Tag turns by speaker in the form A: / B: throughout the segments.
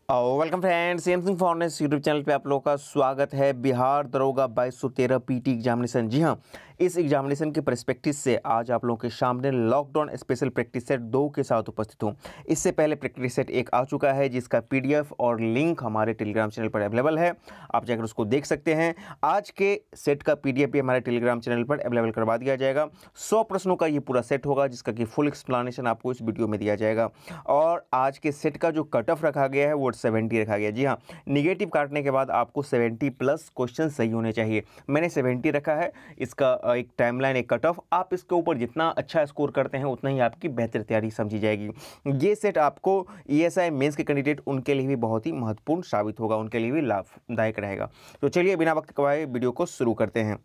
A: Welcome friends, सेम सिंह फॉरनेस YouTube channel पे आप लोगों का स्वागत है। बिहार दरोगा 2213 पीटी एग्जामिनेशन, जी हाँ, इस एग्जामिनेशन के पर्सपेक्टिव से आज आप लोगों के सामने लॉकडाउन स्पेशल प्रैक्टिस सेट 2 के साथ उपस्थित हूँ। इससे पहले प्रैक्टिस सेट 1 आ चुका है जिसका पीडीएफ और लिंक हमारे टेलीग्राम चैनल पर अवेलेबल है, आप जाकर उसको देख सकते हैं। आज के सेट का पीडीएफ भी हमारे टेलीग्राम चैनल पर अवेलेबल करवा दिया जाएगा। 100 प्रश्नों का ये पूरा सेट होगा जिसका कि फुल एक्सप्लेनेशन आपको इस वीडियो में दिया जाएगा। और आज के सेट का जो कट ऑफ रखा गया है वो 70 रखा गया। जी हाँ, निगेटिव काटने के बाद आपको 70 प्लस क्वेश्चन सही होने चाहिए। मैंने 70 रखा है, इसका एक टाइमलाइन, एक कट ऑफ। आप इसके ऊपर जितना अच्छा स्कोर करते हैं उतना ही आपकी बेहतर तैयारी समझी जाएगी। ये सेट आपको ईएसआई मेंस के कैंडिडेट उनके लिए भी बहुत ही महत्वपूर्ण साबित होगा, उनके लिए भी लाभदायक रहेगा। तो चलिए बिना वक्त गवाए वीडियो को शुरू करते हैं।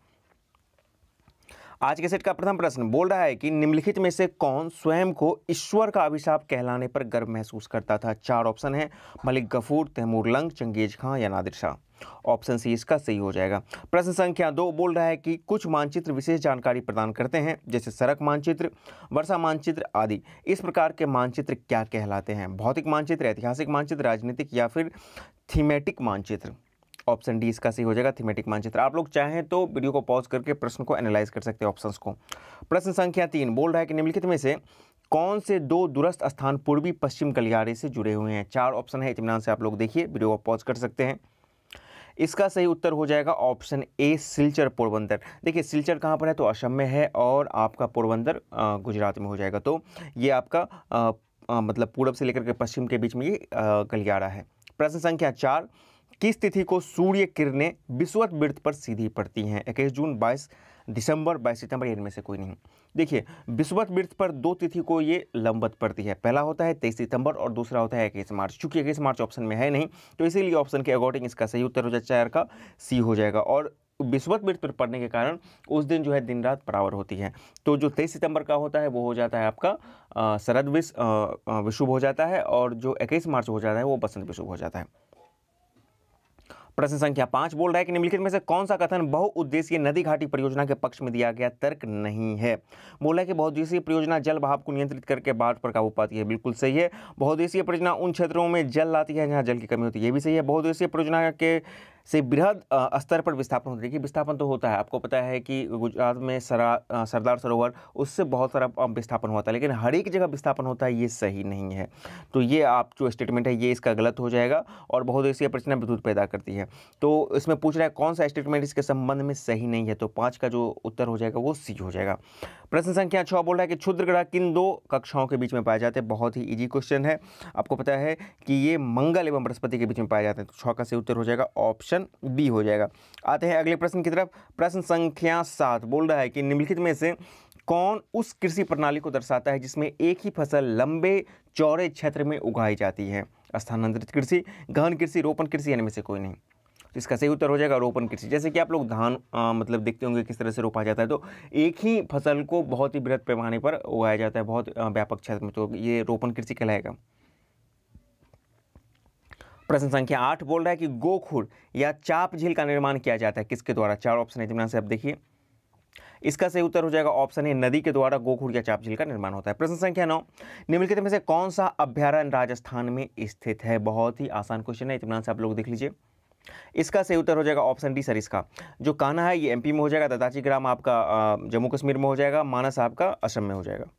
A: आज के सेट का प्रथम प्रश्न बोल रहा है कि निम्नलिखित में से कौन स्वयं को ईश्वर का अभिशाप कहलाने पर गर्व महसूस करता था। 4 ऑप्शन है, मलिक गफूर, तैमूर लंग, चंगेज खां या नादिर शाह। ऑप्शन सी इसका सही हो जाएगा। प्रश्न संख्या 2 बोल रहा है कि कुछ मानचित्र विशेष जानकारी प्रदान करते हैं, जैसे सड़क मानचित्र, वर्षा मानचित्र आदि। इस प्रकार के मानचित्र क्या कहलाते हैं? भौतिक मानचित्र, ऐतिहासिक मानचित्र, राजनीतिक या फिर थीमेटिक मानचित्र। ऑप्शन डी इसका सही हो जाएगा, थीमेटिक मानचित्र। आप लोग चाहें तो वीडियो को पॉज करके प्रश्न को एनालाइज कर सकते हैं ऑप्शंस को। प्रश्न संख्या 3 बोल रहा है कि निम्नलिखित में से कौन से 2 दूरस्थ स्थान पूर्वी पश्चिम गलियारे से जुड़े हुए हैं। 4 ऑप्शन है, इत्मीनान से आप लोग देखिए, वीडियो को पॉज कर सकते हैं। इसका सही उत्तर हो जाएगा ऑप्शन ए, सिलचर पोरबंदर। देखिए सिलचर कहाँ पर है तो असम में है और आपका पोरबंदर गुजरात में हो जाएगा। तो ये आपका मतलब पूरब से लेकर के पश्चिम के बीच में ये गलियारा है। प्रश्न संख्या 4 किस तिथि को सूर्य किरणें विषुवत वृत्त पर सीधी पड़ती हैं? 21 जून, 22 दिसंबर, 22 सितंबर, इनमें से कोई नहीं। देखिए विषुवत वृत्त पर 2 तिथि को ये लंबवत पड़ती है। पहला होता है 23 सितंबर और दूसरा होता है 21 मार्च। चूंकि 21 मार्च ऑप्शन में है नहीं तो इसीलिए ऑप्शन के अकॉर्डिंग इसका सही उत्तर हो जाए 4 का सी हो जाएगा। और विषुवत वृत्त पर पड़ने के कारण उस दिन जो है दिन रात बराबर होती है। तो जो 23 सितंबर का होता है वो हो जाता है आपका शरद विषुव हो जाता है, और जो 21 मार्च हो जाता है वो बसंत विषुव हो जाता है। प्रश्न संख्या 5 बोल रहा है कि निम्नलिखित में से कौन सा कथन बहुउद्देशीय नदी घाटी परियोजना के पक्ष में दिया गया तर्क नहीं है? बोला है कि बहुउद्देशीय परियोजना जल बहाव को नियंत्रित करके बाढ़ पर काबू पाती है, बिल्कुल सही है। बहुउद्देशीय परियोजना उन क्षेत्रों में जल लाती है जहां जल की कमी होती है, ये भी सही है। बहुउद्देशीय परियोजना के से बृहद स्तर पर विस्थापन होता है। देखिए विस्थापन तो होता है, आपको पता है कि गुजरात में सरदार सरोवर, उससे बहुत सारा विस्थापन होता है, लेकिन हर एक जगह विस्थापन होता है, ये सही नहीं है। तो ये आप जो स्टेटमेंट है ये इसका गलत हो जाएगा। और बहुउद्देशीय परियोजना विद्युत पैदा करती है, तो इसमें पूछ रहा है कौन सा स्टेटमेंट इसके संबंध में सही नहीं है, तो 5 का जो उत्तर हो जाएगा वो सी हो जाएगा। प्रश्न संख्या 6 बोल रहा है कि क्षुद्र ग्रह किन 2 कक्षाओं के बीच में पाए जाते हैं? बहुत ही इजी क्वेश्चन है, आपको पता है कि ये मंगल एवं बृहस्पति के बीच में पाए जाते हैं, तो 6 का सही उत्तर हो जाएगा ऑप्शन बी हो जाएगा। आते हैं अगले प्रश्न की तरफ। प्रश्न संख्या 7 बोल रहा है कि निम्नलिखित में से कौन उस कृषि प्रणाली को दर्शाता है जिसमें एक ही फसल लंबे चौड़े क्षेत्र में उगाई जाती है? स्थानांतरित कृषि, गहन कृषि, रोपण कृषि, इनमें से कोई नहीं। तो इसका सही उत्तर हो जाएगा रोपण कृषि। जैसे कि आप लोग धान मतलब देखते होंगे किस तरह से रोपा जाता है, तो एक ही फसल को बहुत ही बृहद पैमाने पर उगाया जाता है, बहुत व्यापक क्षेत्र में, तो ये रोपण कृषि कहलाएगा। प्रश्न संख्या 8 बोल रहा है कि गोखुर या चाप झील का निर्माण किया जाता है किसके द्वारा? 4 ऑप्शन है, इत्मीनान से आप देखिए। इसका सही उत्तर हो जाएगा ऑप्शन ए, नदी के द्वारा गोखुर या चाप झील का निर्माण होता है। प्रश्न संख्या 9 निम्नलिखित में से कौन सा अभ्यारण्य राजस्थान में स्थित है? बहुत ही आसान क्वेश्चन है, इत्मीनान से आप लोग देख लीजिए। इसका सही उत्तर हो जाएगा ऑप्शन डी, सरिस्का। जो कान्हा है ये एमपी में हो जाएगा, ददाची ग्राम आपका जम्मू कश्मीर में हो जाएगा, मानस आपका असम में हो जाएगा।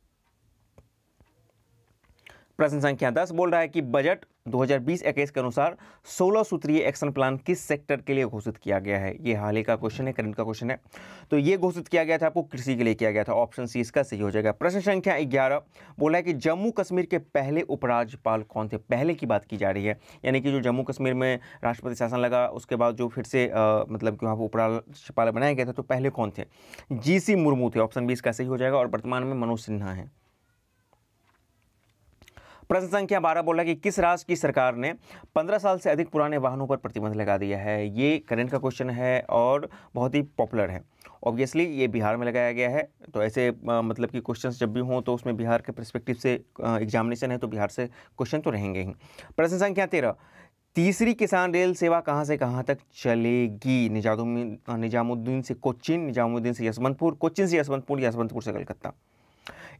A: प्रश्न संख्या 10 बोल रहा है कि बजट 2020-21 के अनुसार 16 सूत्रीय एक्शन प्लान किस सेक्टर के लिए घोषित किया गया है? ये हाल ही का क्वेश्चन है, करंट का क्वेश्चन है। तो ये घोषित किया गया था आपको कृषि के लिए किया गया था, ऑप्शन सी इसका सही हो जाएगा। प्रश्न संख्या 11 बोला है कि जम्मू कश्मीर के पहले उपराज्यपाल कौन थे? पहले की बात की जा रही है, यानी कि जो जम्मू कश्मीर में राष्ट्रपति शासन लगा उसके बाद जो फिर से मतलब कि वहाँ पर उपराज्यपाल बनाया गया था, तो पहले कौन थे? जीसी मुर्मू थे, ऑप्शन बी इसका सही हो जाएगा। और वर्तमान में मनोज सिन्हा है। प्रश्न संख्या 12 बोला कि किस राज्य की सरकार ने 15 साल से अधिक पुराने वाहनों पर प्रतिबंध लगा दिया है? ये करंट का क्वेश्चन है और बहुत ही पॉपुलर है। ऑब्वियसली ये बिहार में लगाया गया है, तो ऐसे मतलब कि क्वेश्चंस जब भी हों तो उसमें बिहार के पर्सपेक्टिव से एग्जामिनेशन है, तो बिहार से क्वेश्चन तो रहेंगे ही। प्रश्न संख्या 13 तीसरी किसान रेल सेवा कहाँ से कहाँ तक चलेगी? निजामुद्दीन से कोच्चिन, निजामुद्दीन से यशवंतपुर, कोच्चिन से यशवंतपुर, यशवंतपुर से कलकत्ता।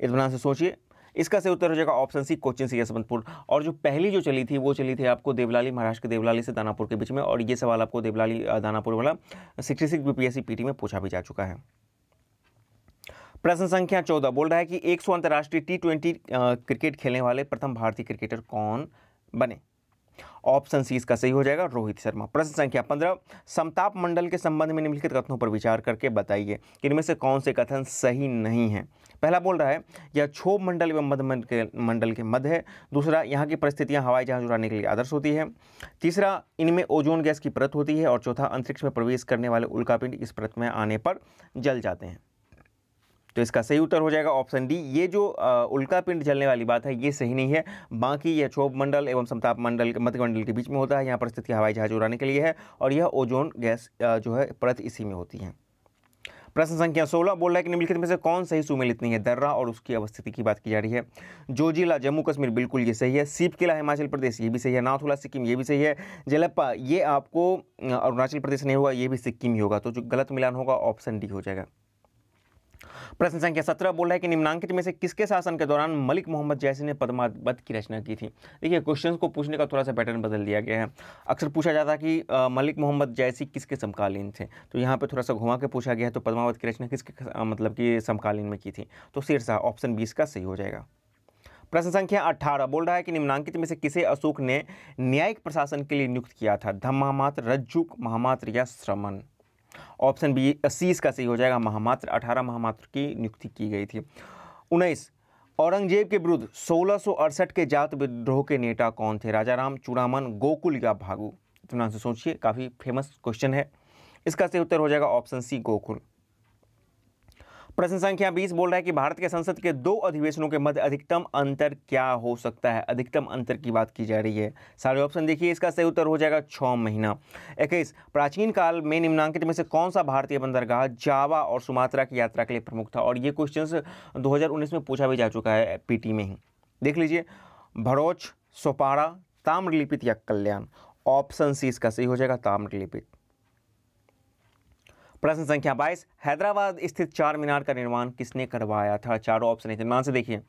A: इत्मीनान से सोचिए, इसका सही उत्तर हो जाएगा ऑप्शन सी कोचिन से यशवंतपुर। और जो पहली जो चली थी वो चली थी आपको देवलाली, महाराष्ट्र के देवलाली से दानापुर के बीच में, और ये सवाल आपको देवलाली दानापुर वाला 66 बीपीएससी पीटी में पूछा भी जा चुका है। प्रश्न संख्या 14 बोल रहा है कि 100 अंतर्राष्ट्रीय T20 क्रिकेट खेलने वाले प्रथम भारतीय क्रिकेटर कौन बने। ऑप्शन सी इसका सही हो जाएगा रोहित शर्मा। प्रश्न संख्या 15 समताप मंडल के संबंध में निम्नलिखित कथनों पर विचार करके बताइए कि इनमें से कौन से कथन सही नहीं है। पहला बोल रहा है यह क्षोभ मंडल एवं मंडल के मध्य है। दूसरा, यहाँ की परिस्थितियां हवाई जहाज उड़ाने के लिए आदर्श होती है। तीसरा, इनमें ओजोन गैस की परत होती है। और चौथा, अंतरिक्ष में प्रवेश करने वाले उल्कापिंड इस परत में आने पर जल जाते हैं। तो इसका सही उत्तर हो जाएगा ऑप्शन डी। ये जो उल्कापिंड जलने वाली बात है ये सही नहीं है। बाकी यह क्षोभ मंडल एवं समताप मंडल मध्य मंडल के बीच में होता है। यहाँ पर स्थिति हवाई जहाज उड़ाने के लिए है और यह ओजोन गैस जो है परत इसी में होती है। प्रश्न संख्या 16 बोल रहा है कि निम्नलिखित में से कौन सही सुमेलित नहीं है। दर्रा और उसकी अवस्थिति की बात की जा रही है। जोजिला जम्मू कश्मीर बिल्कुल ये सही है। सीप किला हिमाचल प्रदेश ये भी सही है। नाथुला सिक्किम ये भी सही है। जलप्पा ये आपको अरुणाचल प्रदेश नहीं होगा, ये भी सिक्किम ही होगा। तो जो गलत मिलान होगा ऑप्शन डी हो जाएगा। प्रश्न संख्या 17 बोल रहा है कि निम्नांकित में से किसके शासन के दौरान मलिक मोहम्मद जैसी ने पद्मावत की रचना की थी। देखिए क्वेश्चंस को पूछने का थोड़ा सा पैटर्न बदल दिया गया है। अक्सर पूछा जाता है कि मलिक मोहम्मद जैसी किसके समकालीन थे, तो यहाँ पे थोड़ा सा घुमा के पूछा गया है। तो पद्मावत की रचना किसके मतलब कि समकालीन में की थी, तो शेरशाह ऑप्शन 20 का सही हो जाएगा। प्रश्न संख्या 18 बोल रहा है कि निम्नांकित में से किसे अशोक ने न्यायिक प्रशासन के लिए नियुक्त किया था। धम्म महामात्र, रज्जुक महामात्र या श्रमण। ऑप्शन बी सी इसका सही हो जाएगा महामात्र। 18 महामात्र की नियुक्ति की गई थी। 19 औरंगजेब के विरुद्ध 1668 के जात विद्रोह के नेता कौन थे। राजाराम, चूड़ामन, गोकुल या भागु। इतना से सोचिए, काफी फेमस क्वेश्चन है। इसका सही उत्तर हो जाएगा ऑप्शन सी गोकुल। प्रश्न संख्या 20 बोल रहा है कि भारत के संसद के 2 अधिवेशनों के मध्य अधिकतम अंतर क्या हो सकता है। अधिकतम अंतर की बात की जा रही है। सारे ऑप्शन देखिए, इसका सही उत्तर हो जाएगा 6 महीना। 21 प्राचीन काल में निम्नांकित में से कौन सा भारतीय बंदरगाह जावा और सुमात्रा की यात्रा के लिए प्रमुख था। और ये क्वेश्चन 2019 में पूछा भी जा चुका है पीटी में ही। देख लीजिए, भरोच, सोपारा, ताम्रलिपित या कल्याण। ऑप्शन सी इसका सही हो जाएगा ताम्रलिपित। प्रश्न संख्या 22 हैदराबाद स्थित चार मीनार का निर्माण किसने करवाया था। चारों ऑप्शन है, ध्यान से देखिए।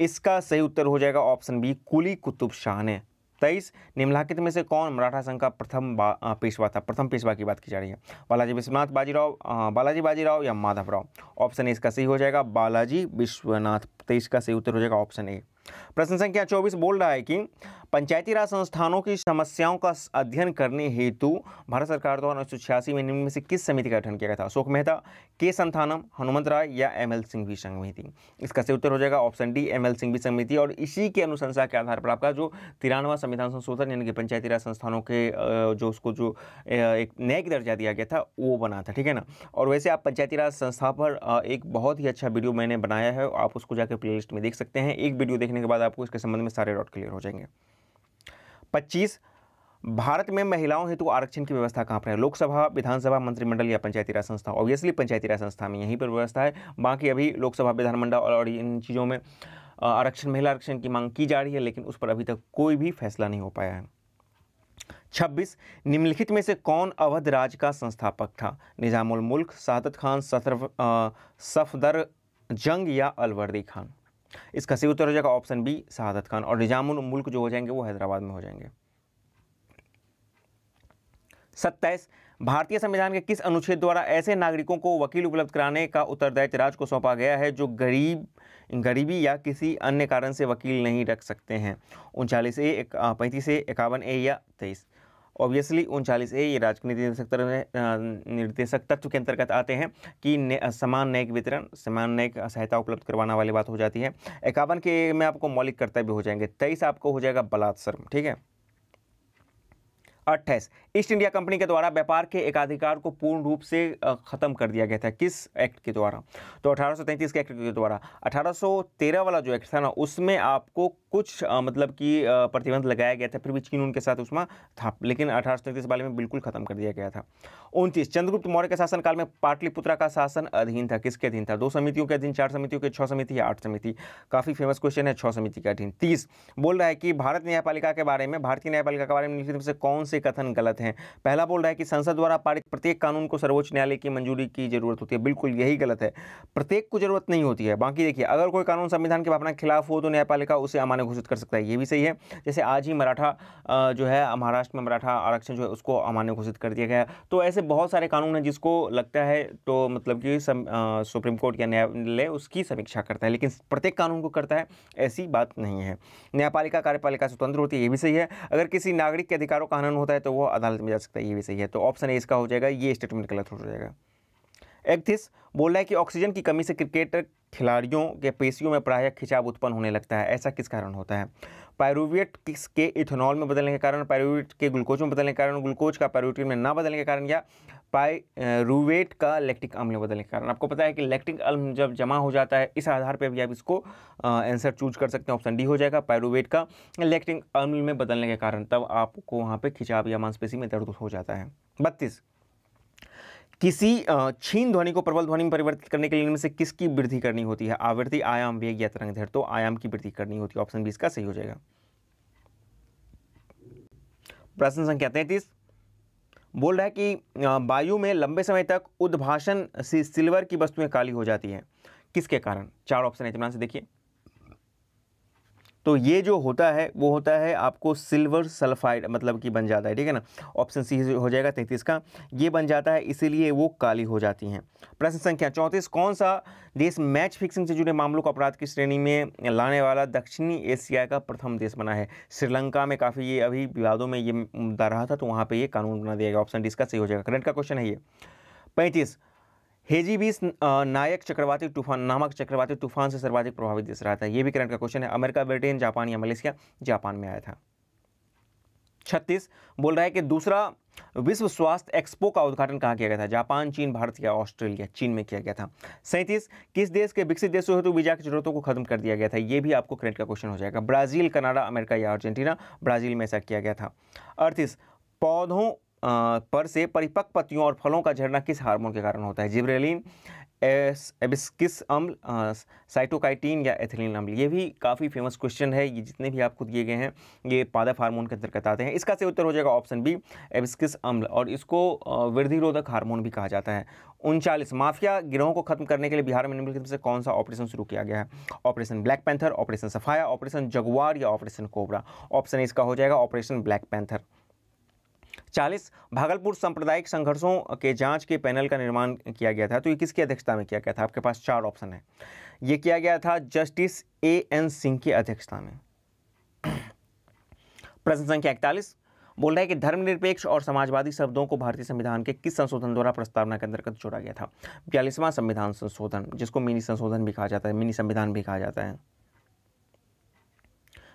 A: इसका सही उत्तर हो जाएगा ऑप्शन बी कुली कुतुब शाह ने। 23 निम्नलिखित में से कौन मराठा संघ का प्रथम पेशवा था। प्रथम पेशवा की बात की जा रही है। बालाजी विश्वनाथ बालाजी बाजीराव या माधवराव। ऑप्शन ए इसका सही हो जाएगा बालाजी विश्वनाथ। 23 का सही उत्तर हो जाएगा ऑप्शन ए। प्रश्न संख्या 24 बोल रहा है कि पंचायती राज संस्थानों की समस्याओं का अध्ययन करने हेतु भारत सरकार द्वारा 1986 में निम्न में से किस समिति का गठन किया गया था। अशोक मेहता, के संथानम, हनुमंत राय या एमएल सिंघवी समिति। इसका सही उत्तर हो जाएगा ऑप्शन डी एमएल सिंघवी समिति। और इसी के अनुशंसा के आधार पर आपका जो 93वां संविधान संशोधन यानी कि पंचायती राज संस्थानों के जो उसको जो एक न्यायिक दर्जा दिया गया था वो बना था, ठीक है ना। और वैसे आप पंचायती राज संस्था पर एक बहुत ही अच्छा वीडियो मैंने बनाया है, आप उसको जाकर प्लेलिस्ट में देख सकते हैं। एक वीडियो देखने के बाद आपको इसके संबंध में सारे डाउट क्लियर हो जाएंगे। 25 भारत में महिलाओं हेतु आरक्षण की व्यवस्था कहाँ पर है। लोकसभा, विधानसभा, मंत्रिमंडल या पंचायती राज संस्था। ऑब्वियसली पंचायती राज संस्था में यहीं पर व्यवस्था है। बाकी अभी लोकसभा, विधानमंडल और इन चीज़ों में आरक्षण, महिला आरक्षण की मांग की जा रही है, लेकिन उस पर अभी तक कोई भी फैसला नहीं हो पाया है। 26 निम्नलिखित में से कौन अवध राज का संस्थापक था। निजामुल मुल्क, सादत खान, सफदर जंग या अलवर्दी खान। इसका सही उत्तर हो जाएगा ऑप्शन बी शहादत खान। और निजामुल मुल्क जो हो जाएंगे वो हैदराबाद में हो जाएंगे। 27 भारतीय संविधान के किस अनुच्छेद द्वारा ऐसे नागरिकों को वकील उपलब्ध कराने का उत्तरदायित्व राज्य को सौंपा गया है जो गरीबी या किसी अन्य कारण से वकील नहीं रख सकते हैं। 39A, 35A, 51A या 23। ऑब्वियसली 39A ये राजनीति निर्देशक तत्व के अंतर्गत आते हैं कि समान न्यायिक वितरण, समान न्यायिक सहायता उपलब्ध करवाना वाली बात हो जाती है। 51 के में आपको मौलिक कर्तव्य हो जाएंगे। 23 आपको हो जाएगा बलात्सर्म, ठीक है। 28 ईस्ट इंडिया कंपनी के द्वारा व्यापार के एकाधिकार को पूर्ण रूप से खत्म कर दिया गया था। किस एक्ट के द्वारा। तो 1833 के एक्ट के द्वारा। 1813 वाला जो एक्ट था ना, उसमें आपको कुछ मतलब कि प्रतिबंध लगाया गया था, फिर भी चीन उनके साथ उसमें था, लेकिन 1833 वाले में बिल्कुल खत्म कर दिया गया था। 29 चंद्रगुप्त मौर्य के शासनकाल में पाटलिपुत्रा का शासन अधीन था, किसके अधीन था? 2 समितियों के अधीन, 4 समितियों के, 6 समिति या 8 समिति? काफी फेमस क्वेश्चन है, 6 समिति के अधीन। 30 बोल रहा है कि भारतीय न्यायपालिका के बारे में निम्नलिखित में से कौन से कथन गलत हैं? पहला बोल रहा है कि संसद द्वारा पारित प्रत्येक कानून को सर्वोच्च न्यायालय की मंजूरी की जरूरत होती है, बिल्कुल यही गलत है, प्रत्येक को जरूरत नहीं होती है। बाकी देखिए, अगर कोई कानून संविधान के भावना के खिलाफ हो तो न्यायपालिका उसे अमान्य घोषित कर सकता है, ये भी सही है। जैसे आज ही मराठा जो है, महाराष्ट्र में मराठा आरक्षण जो है उसको अमान्य घोषित कर दिया गया। तो ऐसे बहुत सारे कानून हैं जिसको लगता है तो मतलब कि सुप्रीम कोर्ट या न्यायालय उसकी समीक्षा करता है, लेकिन प्रत्येक कानून को करता है ऐसी बात नहीं है। न्यायपालिका कार्यपालिका स्वतंत्र होती है, ये भी सही है। अगर किसी नागरिक के अधिकारों का हनन होता है तो वो अदालत में जा सकता है, ये भी सही है। तो ऑप्शन ए इसका हो जाएगा, ये स्टेटमेंट गलत हो जाएगा। 31 बोल रहा है कि ऑक्सीजन की कमी से क्रिकेट खिलाड़ियों के पेशियों में प्रायः खिंचाव उत्पन्न होने लगता है, ऐसा किस कारण होता है? पायरुवेट के इथेनॉल में बदलने के कारण, पायरुवेट के ग्लूकोज में बदलने के कारण, ग्लूकोज का पायरुवेट में ना बदलने के कारण, या पायरुवेट का लैक्टिक अम्ल में बदलने के कारण? आपको पता है कि लैक्टिक अम्ल जब जमा हो जाता है, इस आधार पर भी आप इसको आंसर चूज कर सकते हैं। ऑप्शन डी हो जाएगा, पायरुवेट का लैक्टिक अम्ल में बदलने के कारण, तब आपको वहाँ पर खिंचाव या मांसपेशी में दर्द हो जाता है। 32 किसी क्षीण ध्वनि को प्रबल ध्वनि में परिवर्तित करने के लिए इनमें से किसकी वृद्धि करनी होती है? आवृत्ति, आयाम, वेग या तरंग दैर्ध्य? तो आयाम की वृद्धि करनी होती है, ऑप्शन बी इसका सही हो जाएगा। प्रश्न संख्या 33 बोल रहा है कि वायु में लंबे समय तक उद्भाषण से सिल्वर की वस्तुएं काली हो जाती हैं, किसके कारण? 4 ऑप्शन है, इत्मीनान से देखिए। तो ये जो होता है वो होता है आपको सिल्वर सल्फाइड मतलब कि बन जाता है, ठीक है ना। ऑप्शन सी हो जाएगा 33 का, ये बन जाता है इसीलिए वो काली हो जाती हैं। प्रश्न संख्या 34 कौन सा देश मैच फिक्सिंग से जुड़े मामलों को अपराध की श्रेणी में लाने वाला दक्षिणी एशिया का प्रथम देश बना है? श्रीलंका में काफ़ी ये अभी विवादों में ये मुद्दा रहा था, तो वहाँ पर ये कानून बना दिया गया। ऑप्शन डी इसका सही हो जाएगा, करंट का क्वेश्चन है ये। 35 हेजीबीस नायक चक्रवाती तूफान नामक चक्रवाती तूफान से सर्वाधिक प्रभावित देश रहा था, ये भी करंट का क्वेश्चन है। अमेरिका, ब्रिटेन, जापान या मलेशिया? जापान में आया था। 36 बोल रहा है कि दूसरा विश्व स्वास्थ्य एक्सपो का उद्घाटन कहाँ किया गया था? जापान, चीन, भारत या ऑस्ट्रेलिया? चीन में किया गया था। 37 किस देश के विकसित देशों हेतु वीजा की जरूरतों को खत्म कर दिया गया था? ये भी आपको करंट का क्वेश्चन हो जाएगा। ब्राजील, कनाडा, अमेरिका या अर्जेंटीना? ब्राजील में ऐसा किया गया था। 38 पौधों पर से परिपक्व पत्तियों और फलों का झड़ना किस हार्मोन के कारण होता है? जिब्रेलिन, एबिस्किस अम्ल, साइटोकाइटिन या एथिलीन अम्ल? ये भी काफ़ी फेमस क्वेश्चन है, ये जितने भी आपको दिए गए हैं ये पादप हार्मोन के अंतर्गत आते हैं। इसका सही उत्तर हो जाएगा ऑप्शन बी, एबिस्किस अम्ल, और इसको वृद्धिरोधक हार्मोन भी कहा जाता है। 39 माफिया गिरोह को खत्म करने के लिए बिहार में निम्नलिखित में से कौन सा ऑपरेशन शुरू किया गया है? ऑपरेशन ब्लैक पैंथर, ऑपरेशन सफाया, ऑपरेशन जगुआर या ऑपरेशन कोबरा? ऑप्शन इसका हो जाएगा ऑपरेशन ब्लैक पैंथर। 40 भागलपुर सांप्रदायिक संघर्षों के जांच के पैनल का निर्माण किया गया था, तो ये किसकी अध्यक्षता में किया गया था? आपके पास 4 ऑप्शन है। ये किया गया था जस्टिस A.N. सिंह की अध्यक्षता में। प्रश्न संख्या 41 बोल रहा है कि धर्मनिरपेक्ष और समाजवादी शब्दों को भारतीय संविधान के किस संशोधन द्वारा प्रस्तावना के अंतर्गत जोड़ा गया था? 42वां संविधान संशोधन, जिसको मिनी संशोधन भी कहा जाता है, मिनी संविधान भी कहा जाता है।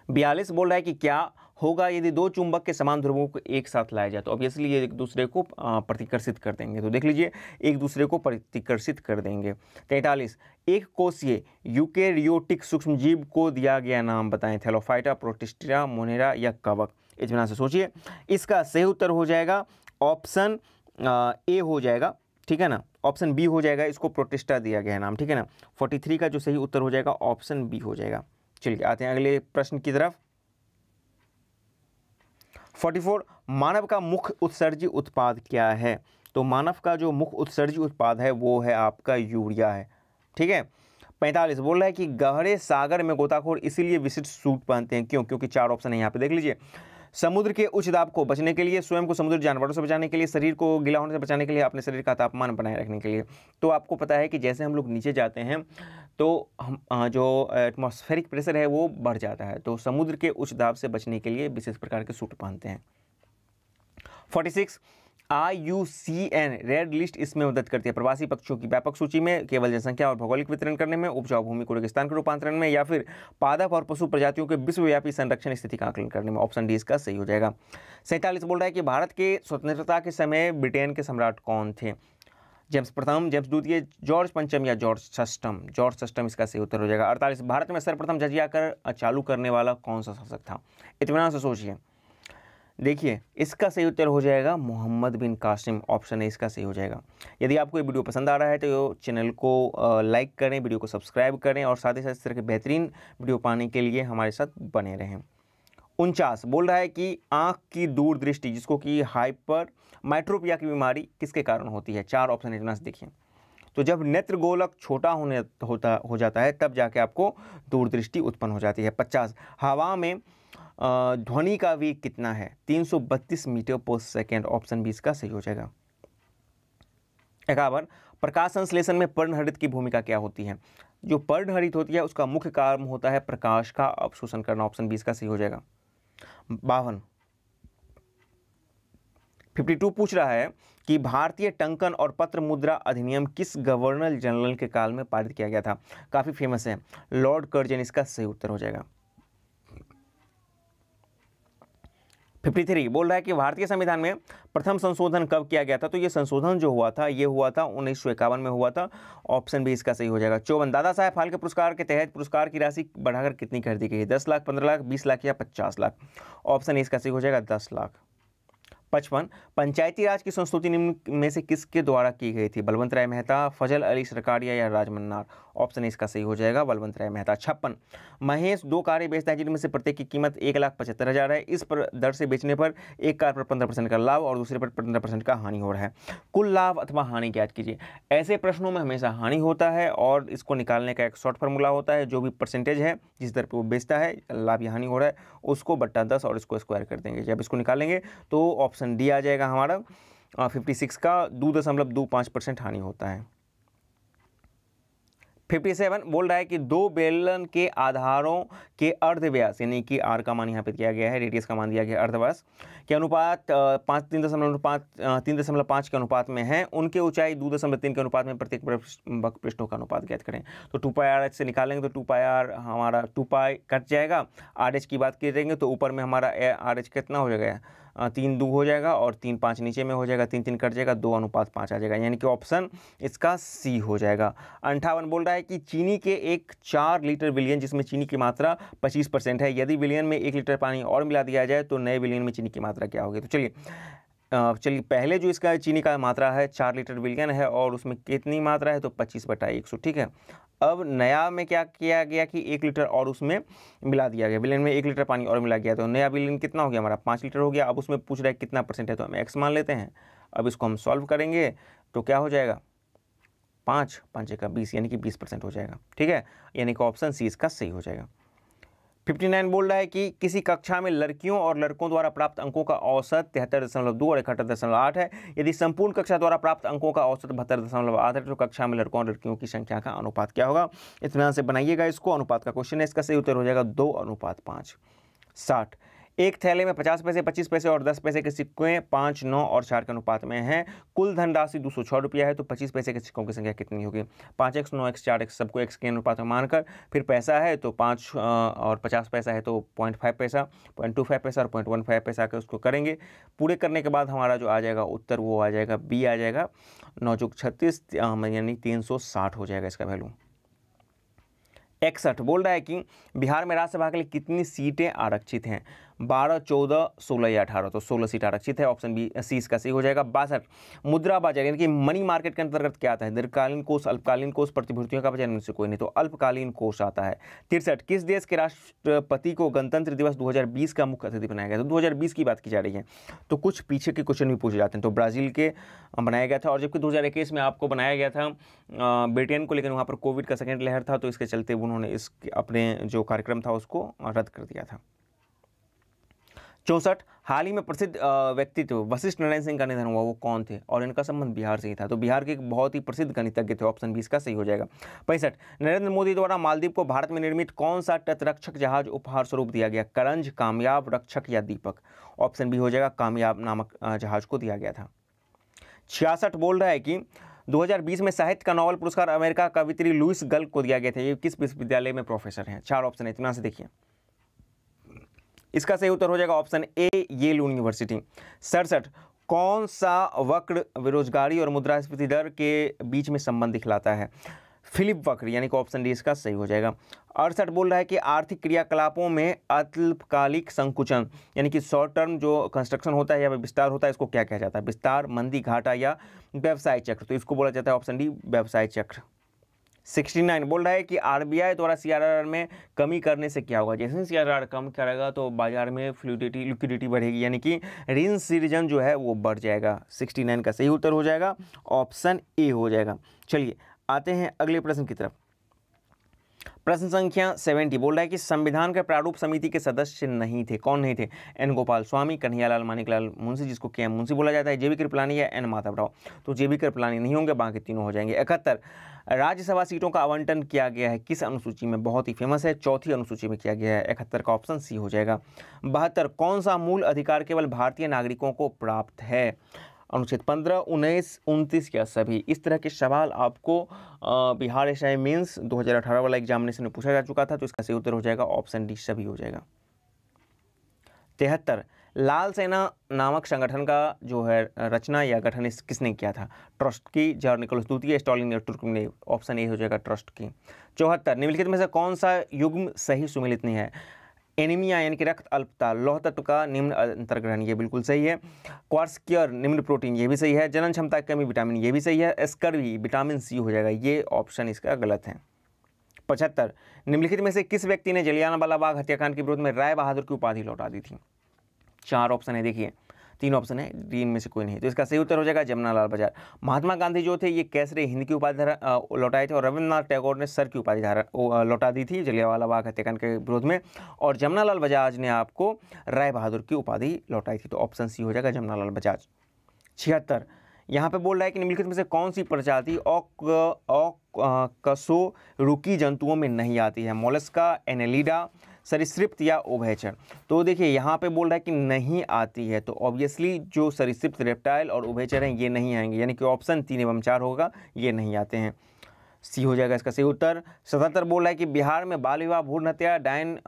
A: 42 बोल रहा है कि क्या होगा यदि 2 चुंबक के समान ध्रुवों को एक साथ लाया जाए? तो ऑब्वियसली ये एक दूसरे को प्रतिकर्षित कर देंगे, तो देख लीजिए एक दूसरे को प्रतिकर्षित कर देंगे। 43 एक कोषीय यूकेरियोटिक सूक्ष्मजीव को दिया गया नाम बताएं? थैलोफाइटा, प्रोटिस्टा, मोनेरा या कवक? इतना से सोचिए। इसका सही उत्तर हो जाएगा ऑप्शन ए हो जाएगा, ठीक है ना। ऑप्शन बी हो जाएगा, इसको प्रोटिस्टा दिया गया नाम, ठीक है ना। 43 का जो सही उत्तर हो जाएगा ऑप्शन बी हो जाएगा। चलिए आते हैं अगले प्रश्न की तरफ। 44 मानव का मुख्य उत्सर्जी उत्पाद क्या है? तो मानव का जो मुख्य उत्सर्जी उत्पाद है वो है आपका यूरिया है, ठीक है। 45 बोल रहा है कि गहरे सागर में गोताखोर इसीलिए विशिष्ट सूट पहनते हैं, क्यों? क्योंकि 4 ऑप्शन है यहाँ पे, देख लीजिए। समुद्र के उच्च दाब को बचने के लिए, स्वयं को समुद्री जानवरों से बचाने के लिए, शरीर को गीला होने से बचाने के लिए, अपने शरीर का तापमान बनाए रखने के लिए। तो आपको पता है कि जैसे हम लोग नीचे जाते हैं तो हम जो एटमॉस्फेरिक प्रेशर है वो बढ़ जाता है, तो समुद्र के उच्च दाब से बचने के लिए विशेष प्रकार के सूट पहनते हैं। 46 IUCN रेड लिस्ट इसमें मदद करती है प्रवासी पक्षियों की व्यापक सूची में, केवल जनसंख्या और भौगोलिक वितरण करने में, उपजाऊ भूमि को रेगिस्तान के रूपांतरण में, या फिर पादप और पशु प्रजातियों के विश्वव्यापी संरक्षण स्थिति का आकलन करने में। ऑप्शन डी इसका सही हो जाएगा। 47 बोल रहा है कि भारत के स्वतंत्रता के समय ब्रिटेन के सम्राट कौन थे? जेम्स प्रथम, जेम्स द्वितीय, जॉर्ज पंचम या जॉर्ज षष्ठम? जॉर्ज षष्ठम इसका सही उत्तर हो जाएगा। 48, भारत में सर्वप्रथम जजिया कर चालू करने वाला कौन सा शासक था? इत्मीनान से सोचिए। देखिए इसका सही उत्तर हो जाएगा मोहम्मद बिन कासिम, ऑप्शन ए इसका सही हो जाएगा। यदि आपको ये वीडियो पसंद आ रहा है तो चैनल को लाइक करें, वीडियो को सब्सक्राइब करें और साथ ही साथ इस तरह के बेहतरीन वीडियो पाने के लिए हमारे साथ बने रहें। 49 बोल रहा है कि आँख की दूरदृष्टि जिसको कि हाइपर माइट्रोपिया की बीमारी किसके कारण होती है? 4 ऑप्शन इतना से देखिए। तो जब नेत्र गोलक छोटा हो जाता है तब जाके आपको दूरदृष्टि उत्पन्न हो जाती है। 50 हवा में ध्वनि का वेग कितना है? 332 मीटर पर सेकेंड, ऑप्शन बी इसका सही हो जाएगा। 51 प्रकाश संश्लेषण में पर्णहरित की भूमिका क्या होती है? जो पर्णहरित होती है उसका मुख्य काम होता है प्रकाश का अवशोषण करना, ऑप्शन बी इसका सही हो जाएगा। 52 पूछ रहा है कि भारतीय टंकन और पत्र मुद्रा अधिनियम किस गवर्नर जनरल के काल में पारित किया गया था? काफी फेमस है, लॉर्ड कर्जन इसका सही उत्तर हो जाएगा। 53 बोल रहा है कि भारतीय संविधान में प्रथम संशोधन कब किया गया था? तो ये संशोधन जो हुआ था ये हुआ था 1951 में हुआ था, ऑप्शन बी इसका सही हो जाएगा। 54 दादा साहेब फाल्के पुरस्कार के तहत पुरस्कार की राशि बढ़ाकर कितनी कर दी गई है? 10 लाख, 15 लाख, 20 लाख या 50 लाख? ऑप्शन ए इसका सही हो जाएगा 10 लाख। 55 पंचायती राज की संस्तुति निम्न में से किसके द्वारा की गई थी? बलवंत राय मेहता, फजल अली सरकारिया या राजमन्नार? ऑप्शन इसका सही हो जाएगा बलवंत राय मेहता। 56 महेश 2 कारें बेचता है जिनमें से प्रत्येक की कीमत 1,75,000 है। इस पर दर से बेचने पर एक कार पर 15% का लाभ और दूसरे पर 15% का हानि हो रहा है। कुल लाभ अथवा हानि ज्ञात कीजिए। ऐसे प्रश्नों में हमेशा हानि होता है और इसको निकालने का एक शॉर्ट फार्मूला होता है, जो भी परसेंटेज है जिस दर पर वो बेचता है, लाभ या हानि हो रहा है, उसको बट्टा 10 और इसको स्क्वायर कर देंगे। जब इसको निकालेंगे तो ऑप्शन डी आ जाएगा हमारा। 56 का 2.25% हानि होता है। 57 बोल रहा है कि 2 बेलन के आधारों के अर्धव्यास यानी कि आर का मान यहाँ पे दिया गया है, रेडियस का मान दिया गया है, अर्धव्यास के अनुपात 3.5 के अनुपात में है। उनके ऊंचाई 2.3 के अनुपात में प्रत्येक पृष्ठों का अनुपात ज्ञात करें। तो 2πr से निकालेंगे तो 2πr हमारा 2π कट जाएगा। RH की बात करेंगे तो ऊपर में हमारा RH कितना हो जाएगा? 3 2 हो जाएगा और 3 5 नीचे में हो जाएगा, 3 3 कट जाएगा, 2:5 आ जाएगा, यानी कि ऑप्शन इसका सी हो जाएगा। 58 बोल रहा है कि चीनी के एक 4 लीटर विलियन जिसमें चीनी की मात्रा 25% है, यदि विलियन में 1 लीटर पानी और मिला दिया जाए तो नए विलियन में चीनी की मात्रा क्या होगी? तो चलिए पहले जो इसका चीनी का मात्रा है 4 लीटर विलियन है और उसमें कितनी मात्रा है? तो 25/100, ठीक है। अब नया में क्या किया गया कि 1 लीटर और उसमें मिला दिया गया, विलियन में 1 लीटर पानी और मिला गया, तो नया विलियन कितना हो गया हमारा? 5 लीटर हो गया। अब उसमें पूछ रहा है कितना परसेंट है, तो हम x मान लेते हैं। अब इसको हम सॉल्व करेंगे तो क्या हो जाएगा? 5 5 का 20 यानी कि 20% हो जाएगा, ठीक है, यानी कि ऑप्शन सी इसका सही हो जाएगा। 59 बोल रहा है कि किसी कक्षा में लड़कियों और लड़कों द्वारा प्राप्त अंकों का औसत 73.2 और 71.8 है। यदि संपूर्ण कक्षा द्वारा प्राप्त अंकों का औसत 72.8 है तो कक्षा में लड़कों और लड़कियों की संख्या का अनुपात क्या होगा? इत्मीनान से बनाइएगा इसको, अनुपात का क्वेश्चन है, इसका सही उत्तर हो जाएगा 2:5। 60 एक थैले में 50 पैसे, 25 पैसे और 10 पैसे के सिक्के 5, 9 और 4 के अनुपात में हैं। कुल धनराशि 206 रुपया है, तो 25 पैसे के सिक्कों की संख्या कितनी होगी? 5x, 9x, 4x सबको x के अनुपात में मानकर, फिर पैसा है तो 5 और 50 पैसा है तो 0.5 पैसा, 0.25 पैसा और 0.15 पैसा के उसको करेंगे। पूरे करने के बाद हमारा जो आ जाएगा उत्तर वो आ जाएगा बी आ जाएगा, 9 × 36 यानी 360 हो जाएगा इसका वैल्यू। 61 बोल रहा है कि बिहार में राज्यसभा के लिए कितनी सीटें आरक्षित हैं? 12, 14, 16 या 18, तो 16 सीट आरक्षित है, ऑप्शन बी सी इसका सही हो जाएगा। 62 मुद्रा बाजार यानी कि मनी मार्केट के अंतर्गत क्या आता है? दीर्घकालीन कोष, अल्पकालीन कोष, प्रतिभूतियों का बाजार, इनमें से कोई नहीं, तो अल्पकालीन कोष आता है। 63 किस देश के राष्ट्रपति को गणतंत्र दिवस 2020 का मुख्य अतिथि बनाया गया? तो 2020 की बात की जा रही है, तो कुछ पीछे के क्वेश्चन भी पूछे जाते हैं। तो ब्राज़ील के बनाया गया था, और जबकि 2021 में आपको बनाया गया था ब्रिटेन को, लेकिन वहाँ पर कोविड का सेकेंड लहर था, तो इसके चलते उन्होंने इस अपने जो कार्यक्रम था उसको रद्द कर दिया था। 64 हाल ही में प्रसिद्ध व्यक्तित्व वशिष्ठ नारायण सिंह का निधन हुआ, वो कौन थे और इनका संबंध बिहार से ही था? तो बिहार के एक बहुत ही प्रसिद्ध गणितज्ञ थे, ऑप्शन 20 का सही हो जाएगा। 65 नरेंद्र मोदी द्वारा मालदीव को भारत में निर्मित कौन सा तटरक्षक जहाज उपहार स्वरूप दिया गया? करंज, कामयाब, रक्षक या दीपक? ऑप्शन बी हो जाएगा, कामयाब नामक जहाज को दिया गया था। 66 बोल रहा है कि 2020 में साहित्य का नोबेल पुरस्कार अमेरिका कवित्री लुइस गल को दिया गया था, ये किस विश्वविद्यालय में प्रोफेसर हैं? 4 ऑप्शन है, इतना से देखिए, इसका सही उत्तर हो जाएगा ऑप्शन ए, येल यूनिवर्सिटी। 67 कौन सा वक्र बेरोजगारी और मुद्रास्फीति दर के बीच में संबंध दिखलाता है? फिलिप वक्र, यानी कि ऑप्शन डी इसका सही हो जाएगा। 68 बोल रहा है कि आर्थिक क्रियाकलापों में अल्पकालिक संकुचन, यानी कि शॉर्ट टर्म जो कंस्ट्रक्शन होता है या विस्तार होता है, इसको क्या कहा जाता है? विस्तार, मंदी, घाटा या व्यवसाय चक्र? तो इसको बोला जाता है ऑप्शन डी व्यवसाय चक्र। 69 बोल रहा है कि आरबीआई द्वारा सीआरआर में कमी करने से क्या होगा? जैसे सीआरआर कम करेगा तो बाजार में फ्लूइडिटी, लिक्विडिटी बढ़ेगी, यानी कि ऋण सृजन जो है वो बढ़ जाएगा। 69 का सही उत्तर हो जाएगा ऑप्शन ए हो जाएगा। चलिए आते हैं अगले प्रश्न की तरफ। प्रश्न संख्या 70 बोल रहा है कि संविधान के प्रारूप समिति के सदस्य नहीं थे। कौन नहीं थे? एन गोपाल स्वामी, कन्हैयालाल मानिकलाल मुंशी, जिसको के एम मुंशी बोला जाता है, जेबी कृपलानी या एन माधवराव। तो जेबी कृपलानी नहीं होंगे, बाकी तीनों हो जाएंगे। 71 राज्यसभा सीटों का आवंटन किया गया है किस अनुसूची में? बहुत ही फेमस है, चौथी अनुसूची में किया गया है। 71 का ऑप्शन सी हो जाएगा। 72 कौन सा मूल अधिकार केवल भारतीय नागरिकों को प्राप्त है? अनुच्छेद 15, 19, 29 या सभी? इस तरह के सवाल आपको बिहार एसआई मेंस 2018 वाला एग्जामिनेशन में पूछा जा चुका था, तो इसका सही उत्तर हो जाएगा ऑप्शन डी सभी हो जाएगा। 73 लाल सेना नामक संगठन का जो है रचना या गठन किसने किया था? ट्रॉट्स्की, जॉर्ज निकोलस द्वितीय, स्टालिन या तुर्गनेव? ऑप्शन ए हो जाएगा ट्रॉट्स्की। 74 निम्नलिखित में से कौन सा युग्म सही सुमेलित नहीं है? एनीमिया यानी कि रक्त अल्पता, लौह तत्व का निम्न अंतर्ग्रहण, ये बिल्कुल सही है। क्वार्सकियर निम्न प्रोटीन, ये भी सही है। जनन क्षमता की कमी विटामिन, ये भी सही है। स्कर्वी विटामिन सी हो जाएगा, ये ऑप्शन इसका गलत है। 75 निम्नलिखित में से किस व्यक्ति ने जलियांवाला बाग हत्याकांड के विरोध में राय बहादुर की उपाधि लौटा दी थी? 4 ऑप्शन है, देखिए 3 ऑप्शन है, डी में से कोई नहीं, तो इसका सही उत्तर हो जाएगा जमनालाल बजाज। महात्मा गांधी जो थे ये कैसरे हिंद की उपाधि लौटाए थे, और रविंद्रनाथ टैगोर ने सर की उपाधि लौटा दी थी जलियांवाला बाग हत्याकांड के विरोध में, और जमनालाल बजाज ने आपको राय बहादुर की उपाधि लौटाई थी, तो ऑप्शन सी हो जाएगा जमनालाल बजाज। 76 यहाँ पे बोल रहा है कि निम्नलिखित में से कौन सी प्रजाति कशेरुकी जंतुओं में नहीं आती है? मोलस्का, एनेलिडा, सरीसृप या उभयचर? तो देखिए यहाँ पे बोल रहा है कि नहीं आती है, तो ऑब्वियसली जो सरीसृप, रेप्टाइल और उभयचर हैं ये नहीं आएंगे, यानी कि ऑप्शन 3 एवं 4 होगा, ये नहीं आते हैं, सी हो जाएगा इसका सही उत्तर। 77 बोल रहा है कि बिहार में बाल विवाह, भ्रूण हत्या, डायन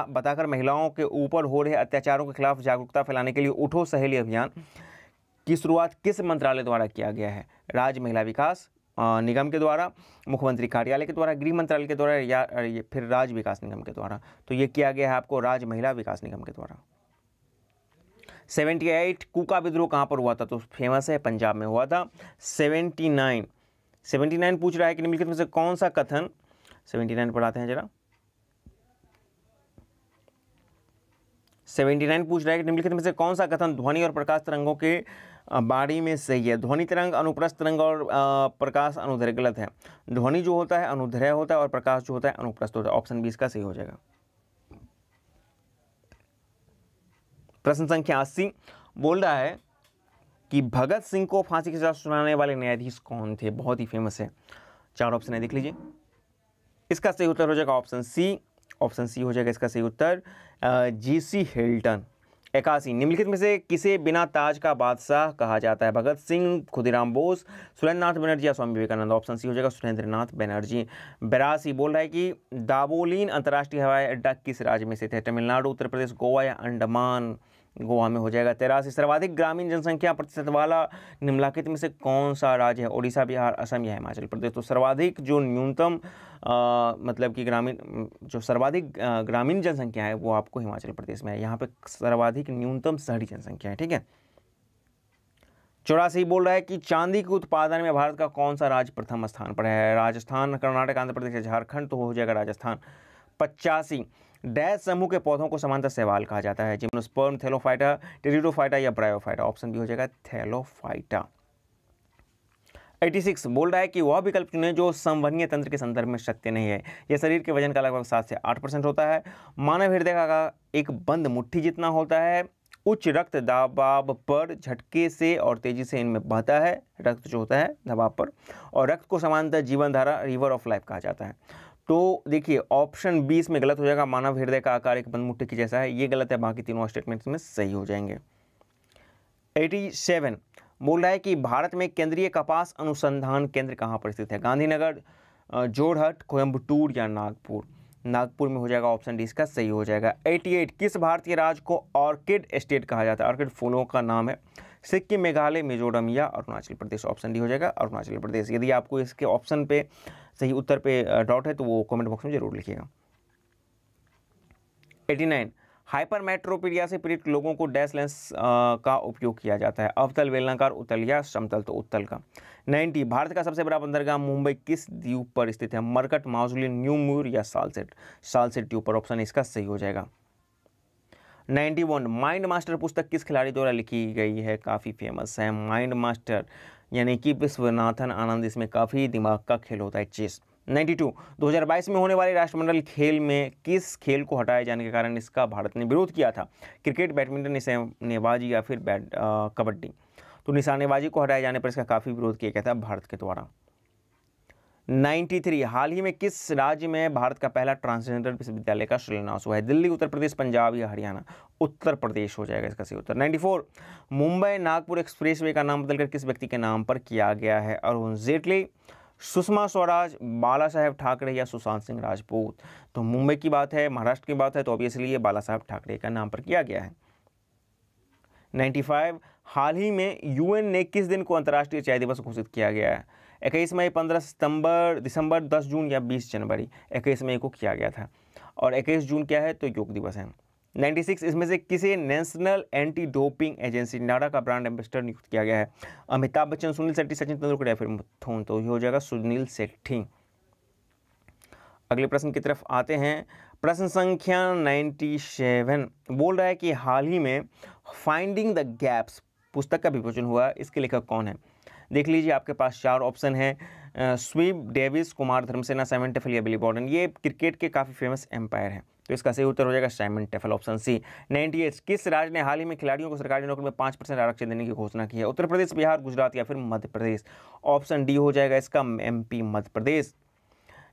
A: बताकर महिलाओं के ऊपर हो रहे अत्याचारों के खिलाफ जागरूकता फैलाने के लिए उठो सहेली अभियान की शुरुआत किस मंत्रालय द्वारा किया गया है? राज्य महिला विकास निगम के द्वारा, मुख्यमंत्री कार्यालय के द्वारा, गृह मंत्रालय के द्वारा, या फिर राज्य विकास निगम के द्वारा? तो ये किया गया है आपको राज्य महिला विकास निगम के द्वारा। 78 कूका विद्रोह कहाँ पर हुआ था? तो फेमस है, पंजाब में हुआ था। 79 पूछ रहा है कि निम्नलिखित में से कौन सा कथन, 79 पढ़ाते हैं जरा। 79 पूछ रहा है कि निम्नलिखित में से कौन सा कथन ध्वनि और प्रकाश तरंगों के बारे में सही है? ध्वनि तरंग अनुप्रस्थ तरंग और प्रकाश अनुदैर्घ्य गलत है। ध्वनि जो होता है अनुदैर्घ्य होता है और प्रकाश जो होता है अनुप्रस्थ होता है, ऑप्शन बी इसका सही हो जाएगा। प्रश्न संख्या 80 बोल रहा है कि भगत सिंह को फांसी की सजा सुनाने वाले न्यायाधीश कौन थे? बहुत ही फेमस है, 4 ऑप्शन है, देख लीजिए। इसका सही उत्तर हो जाएगा ऑप्शन सी, ऑप्शन सी हो जाएगा इसका सही उत्तर, जीसी हिल्टन। 81 निम्नलिखित में से किसे बिना ताज का बादशाह कहा जाता है? भगत सिंह, खुदीराम बोस, सुरेंद्रनाथ बनर्जी या स्वामी विवेकानंद? ऑप्शन सी हो जाएगा सुरेंद्रनाथ बनर्जी। 82 बोल रहा है कि दाबोलिन अंतर्राष्ट्रीय हवाई अड्डा किस राज्य में स्थित है? तमिलनाडु, उत्तर प्रदेश, गोवा या अंडमान? गोवा में हो जाएगा। 83 सर्वाधिक ग्रामीण जनसंख्या प्रतिशत वाला निम्नलिखित में से कौन सा राज्य है? ओडिशा, बिहार, असम या हिमाचल प्रदेश? तो सर्वाधिक जो न्यूनतम मतलब कि जो सर्वाधिक ग्रामीण जनसंख्या है वो आपको हिमाचल प्रदेश में है। यहाँ पे सर्वाधिक न्यूनतम शहरी जनसंख्या है, ठीक है। 84 बोल रहा है कि चांदी के उत्पादन में भारत का कौन सा राज्य प्रथम स्थान पर है? राजस्थान, कर्नाटक, आंध्र प्रदेश या झारखंड? तो हो जाएगा राजस्थान। 85 डैश समूह के पौधों को समांतर शैवाल कहा जाता है? जिम्नोस्पर्म, थैलोफाइटा, टेरिडोफाइटा या ब्रायोफाइटा? ऑप्शन बी हो जाएगा थैलोफाइटा। 86 बोल रहा है कि वह विकल्प चुने जो संवहनीय तंत्र के संदर्भ में सत्य नहीं है। यह शरीर के वजन का लगभग 7 से 8% होता है। मानव हृदय का एक बंद मुट्ठी जितना होता है। उच्च रक्त दबाव पर झटके से और तेजी से इनमें बहता है, रक्त जो होता है दबाव पर, और रक्त को समांतर जीवन धारा, रिवर ऑफ लाइफ कहा जाता है। तो देखिए ऑप्शन 20 में गलत हो जाएगा, मानव हृदय का आकार एक बंद मुट्ठी की जैसा है, ये गलत है, बाकी तीनों स्टेटमेंट्स में सही हो जाएंगे। 87 बोल रहा है कि भारत में केंद्रीय कपास अनुसंधान केंद्र कहाँ पर स्थित है? गांधीनगर, जोरहट, कोयम्बटूर या नागपुर? नागपुर में हो जाएगा, ऑप्शन डी इसका सही हो जाएगा। 88 किस भारतीय राज्य को ऑर्किड स्टेट कहा जाता है? ऑर्किड फूलों का नाम है। सिक्किम, मेघालय, मिजोरम या अरुणाचल प्रदेश। ऑप्शन डी हो जाएगा अरुणाचल प्रदेश। यदि आपको इसके ऑप्शन पे सही उत्तर पे डाउट है तो वो कमेंट बॉक्स में जरूर लिखिएगा। 89 हाइपरमेट्रोपीडिया से पीड़ित लोगों को डैश लेंस का उपयोग किया जाता है, अवतल, बेलनाकार, उत्तल या समतल, तो उत्तल का। 90 भारत का सबसे बड़ा बंदरगाह मुंबई किस द्वीप पर स्थित है, मरकट, माजुली, न्यू मूर या सालसेट। सालसेट द्वीप पर ऑप्शन इसका सही हो जाएगा। 91 माइंड मास्टर पुस्तक किस खिलाड़ी द्वारा लिखी गई है, काफ़ी फेमस है माइंड मास्टर यानी कि विश्वनाथन आनंद। इसमें काफ़ी दिमाग का खेल होता है, चेस। 92 2022 में होने वाले राष्ट्रमंडल खेल में किस खेल को हटाए जाने के कारण इसका भारत ने विरोध किया था, क्रिकेट, बैडमिंटन, निशानेबाजी या फिर कबड्डी। तो निशानेबाजी को हटाए जाने पर इसका काफ़ी विरोध किया गया था भारत के द्वारा। 93 हाल ही में किस राज्य में भारत का पहला ट्रांसजेंडर विश्वविद्यालय का शिलान्यास हुआ है, दिल्ली, उत्तर प्रदेश, पंजाब या हरियाणा। उत्तर प्रदेश हो जाएगा इसका सही उत्तर। 94 मुंबई नागपुर एक्सप्रेसवे का नाम बदलकर किस व्यक्ति के नाम पर किया गया है, अरुण जेटली, सुषमा स्वराज, बाला साहेब ठाकरे या सुशांत सिंह राजपूत। तो मुंबई की बात है, महाराष्ट्र की बात है, तो ऑब्वियसली ये बाला साहेब ठाकरे का नाम पर किया गया है। 95 हाल ही में यूएन ने किस दिन को अंतर्राष्ट्रीय चाय दिवस घोषित किया गया है, 21 मई, 15 सितंबर, दिसंबर, 10 जून या 20 जनवरी। 21 मई को किया गया था और 21 जून क्या है, तो योग दिवस है। 96 इसमें से किसे नेशनल एंटी डोपिंग एजेंसी नाडा का ब्रांड एम्बेसडर नियुक्त किया गया है, अमिताभ बच्चन, सुनील शेट्टी, सचिन तेंदुलकर या फिर मुथुन। तो ये हो जाएगा सुनील शेट्टी। अगले प्रश्न की तरफ आते हैं। प्रश्न संख्या 97 बोल रहा है कि हाल ही में फाइंडिंग द गैप्स पुस्तक का विमोचन हुआ, इसके लेखक कौन है। देख लीजिए, आपके पास 4 ऑप्शन है, Steve Davis, Kumar Dharmasena, Simon Taufel या बिली बॉर्डन। ये क्रिकेट के काफ़ी फेमस एम्पायर है, तो इसका सही उत्तर हो जाएगा साइमन टेफल, ऑप्शन सी। 98 किस राज्य ने हाल ही में खिलाड़ियों को सरकारी नौकरी में 5% आरक्षण देने की घोषणा की है, उत्तर प्रदेश, बिहार, गुजरात या फिर मध्य प्रदेश। ऑप्शन डी हो जाएगा इसका एमपी, मध्य प्रदेश।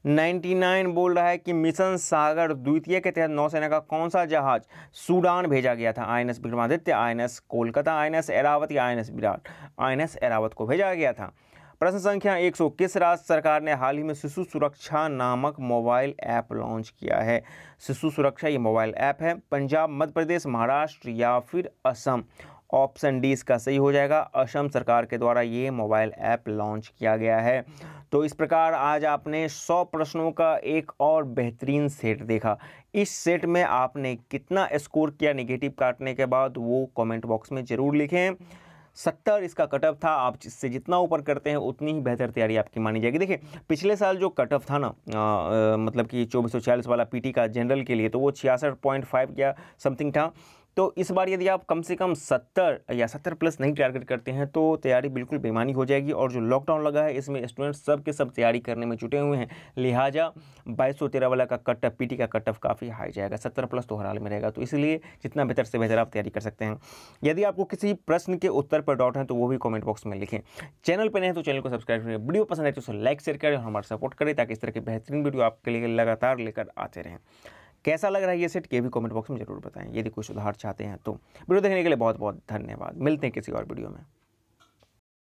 A: 99 बोल रहा है कि मिशन सागर द्वितीय के तहत नौसेना का कौन सा जहाज सूडान भेजा गया था, INS Vikramaditya, INS Kolkata, INS Airavat या आईएनएस विराट। आईएनएस ऐरावत को भेजा गया था। प्रश्न संख्या 100 किस राज्य सरकार ने हाल ही में शिशु सुरक्षा नामक मोबाइल ऐप लॉन्च किया है, शिशु सुरक्षा ये मोबाइल ऐप है, पंजाब, मध्य प्रदेश, महाराष्ट्र या फिर असम। ऑप्शन डी इसका सही हो जाएगा, असम सरकार के द्वारा ये मोबाइल ऐप लॉन्च किया गया है। तो इस प्रकार आज आपने 100 प्रश्नों का एक और बेहतरीन सेट देखा। इस सेट में आपने कितना स्कोर किया नेगेटिव काटने के बाद, वो कमेंट बॉक्स में ज़रूर लिखें। 70 इसका कट ऑफ था, आप इससे जितना ऊपर करते हैं उतनी ही बेहतर तैयारी आपकी मानी जाएगी। देखिए, पिछले साल जो कट ऑफ था ना, मतलब कि 2440 वाला पीटी का जनरल के लिए, तो वो 66.5 या समथिंग था। तो इस बार यदि आप कम से कम 70 या 70 प्लस नहीं टारगेट करते हैं तो तैयारी बिल्कुल बेमानी हो जाएगी। और जो लॉकडाउन लगा है इसमें स्टूडेंट्स सब के सब तैयारी करने में जुटे हुए हैं, लिहाजा 2213 वाला का कट ऑफ पीटी का कट ऑफ काफ़ी हाई जाएगा, 70 प्लस तो हर हाल में रहेगा। तो इसलिए जितना बेहतर से बेहतर आप तैयारी कर सकते हैं। यदि आपको किसी प्रश्न के उत्तर पर डाउट है तो वो भी कॉमेंट बॉक्स में लिखें। चैनल पर नहीं है तो चैनल को सब्सक्राइब करें, वीडियो पसंद है तो उसे लाइक शेयर करें और हमारा सपोर्ट करें ताकि इस तरह के बेहतरीन वीडियो आपके लिए लगातार लेकर आते रहें। कैसा लग रहा है ये सेट, ये भी कमेंट बॉक्स में जरूर बताएं। यदि कोई सुधार चाहते हैं तो। वीडियो देखने के लिए बहुत बहुत धन्यवाद। मिलते हैं किसी और वीडियो में।